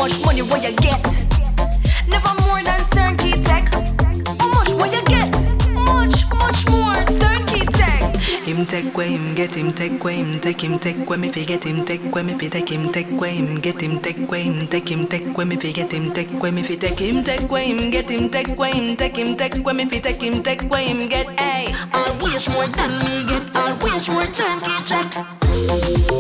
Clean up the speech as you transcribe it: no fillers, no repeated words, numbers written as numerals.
much money will you get? Never more than turnkey tech. How much will you get? Much more turnkey tech. Him take where him get, him take where him take where me fi get him take where me fi take him take where him get him take where him take where me fi get him take where me fi take him take where him get him take where him take where me fi take him take where him get. Ay, I'll wish more than me get. I'll wish more turnkey tech.